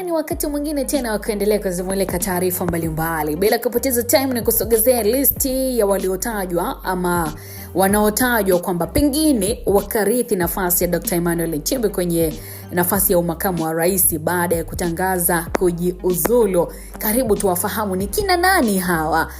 ni wakati mwingine tena wa kuendelea kuzimulika taarifa mbalimbali. Bila kupoteza time ni kusogezea listi ya waliotajwa ama wanaotajwa kwamba pengine wakarithi nafasi ya Dr. Emmanuel Nchimbi kwenye nafasi ya makamu wa rais baada ya kutangaza kujiuzulu. Karibu tuwafahamu ni kina nani hawa.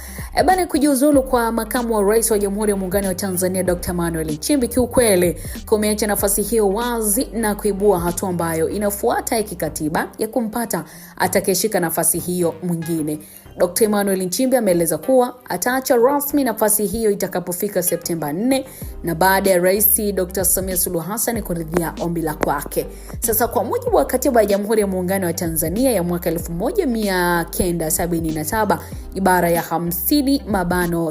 Kujiuzulu kwa makamu wa rais wa Jamhuri ya Muungano wa Tanzania Dr. Emmanuel Nchimbi kiukweli kumeacha nafasi hiyo wazi na kuibua hatua ambayo inafuata ya kikatiba ya kumpata atakayeshika nafasi hiyo mwingine. Dr. Emmanuel Nchimbi ameeleza kuwa ataacha rasmi nafasi hiyo itakapofika Septemba 4 na baada ya Rais Dr. Samia Suluhu Hassan kuridhia ombi la kwake. Sasa kwa mujibu wa katiba ya Jamhuri ya Muungano wa Tanzania ya mwaka 1977 ibara ya 50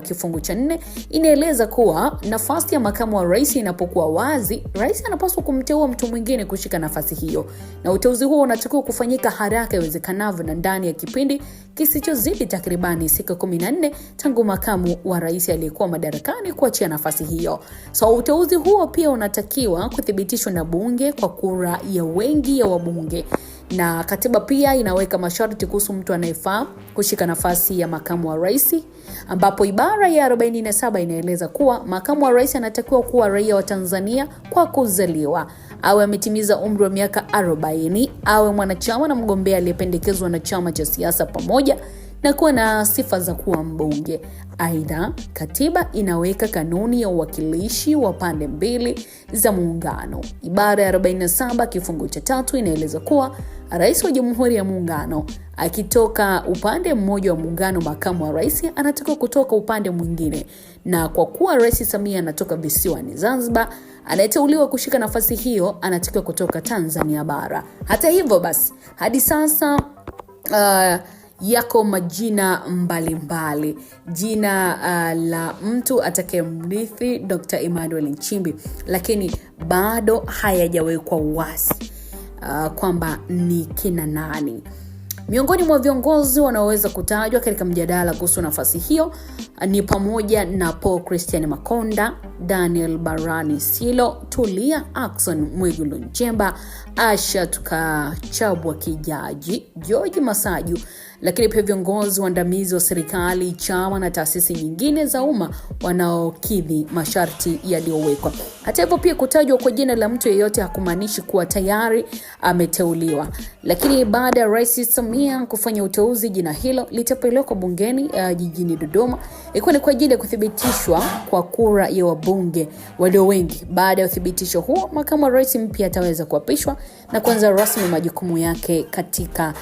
kifungu cha 4 inaeleza kuwa nafasi ya makamu wa rais inapokuwa wazi, rais anapaswa kumteua mtu mwingine kushika nafasi hiyo, na uteuzi huo unatakiwa kufanyika haraka iwezekanavyo na ndani ya kipindi kisichozidi takribani siku 14 tangu makamu wa rais aliyekuwa madarakani kuachia nafasi hiyo. Uteuzi huo pia unatakiwa kuthibitishwa na bunge kwa kura ya wengi ya wabunge. Na katiba pia inaweka masharti kuhusu mtu anayefaa kushika nafasi ya makamu wa rais, ambapo ibara ya 47 inaeleza kuwa makamu wa rais anatakiwa kuwa raia wa Tanzania kwa kuzaliwa, awe ametimiza umri wa miaka 40, awe mwanachama na mgombea aliyependekezwa na chama cha siasa pamoja na kuwa na sifa za kuwa mbunge. Aidha, katiba inaweka kanuni ya uwakilishi wa pande mbili za muungano. Ibara ya 47 kifungu cha 3 inaeleza kuwa rais wa Jamhuri ya Muungano akitoka upande mmoja wa muungano, makamu wa rais anatakiwa kutoka upande mwingine. Na kwa kuwa Rais Samia anatoka visiwani Zanzibar, anayeteuliwa kushika nafasi hiyo anatakiwa kutoka Tanzania bara. Hata hivyo basi, hadi sasa yako majina mbalimbali. Jina la mtu atakayemrithi Dr. Emmanuel Nchimbi, lakini bado hayajawekwa wazi kwamba ni kina nani. Miongoni mwa viongozi wanaoweza kutajwa katika mjadala kuhusu nafasi hiyo ni pamoja na Paul Christian Makonda, Daniel Barani Silo, Tulia Ackson Mwigulu Nchemba, Asha Tukachabwa Kijaji, George Masaju, lakini pia viongozi waandamizi wa serikali, chama na taasisi nyingine za umma wanaokidhi masharti yaliyowekwa. Hata hivyo pia kutajwa kwa jina la mtu yeyote hakumaanishi kuwa tayari ameteuliwa. Lakini baada ya Rais Samia kufanya uteuzi, jina hilo litapelekwa bungeni jijini Dodoma, ikiwa ni kwa ajili ya kuthibitishwa kwa kura ya wabunge walio wengi. Baada ya uthibitisho huo, makamu wa rais mpya ataweza kuapishwa na kuanza rasmi majukumu yake katika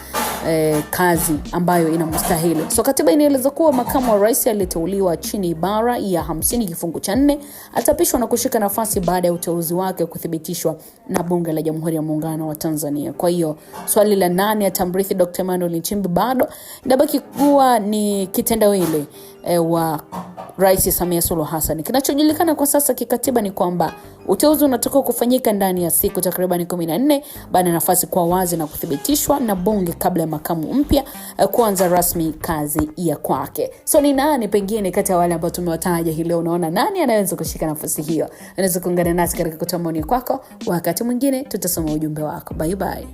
kazi ambayo inamstahili. Katiba inaeleza kuwa makamu wa rais aliyeteuliwa chini ibara ya 50 kifungu cha 4 atapishwa na kushika nafasi baada ya uteuzi wake kuthibitishwa na bunge la Jamhuri ya Muungano wa Tanzania. Kwa hiyo swali la nani atamrithi Dr. Emmanuel Nchimbi bado inabaki kuwa ni kitendawili wa Rais Samia Suluhu Hassan. Kinachojulikana kwa sasa kikatiba ni kwamba uteuzi unatakiwa kufanyika ndani ya siku takriban 14 baada ya nafasi kuwa wazi na kuthibitishwa na bunge kabla ya makamu mpya kuanza rasmi kazi ya kwake. Ni nani pengine kati ya wale ambao tumewataja hii leo, unaona nani anaweza kushika nafasi hiyo? Unaweza kuungana nasi katika kutoa maoni kwako. Wakati mwingine tutasoma ujumbe wako. Bye bye.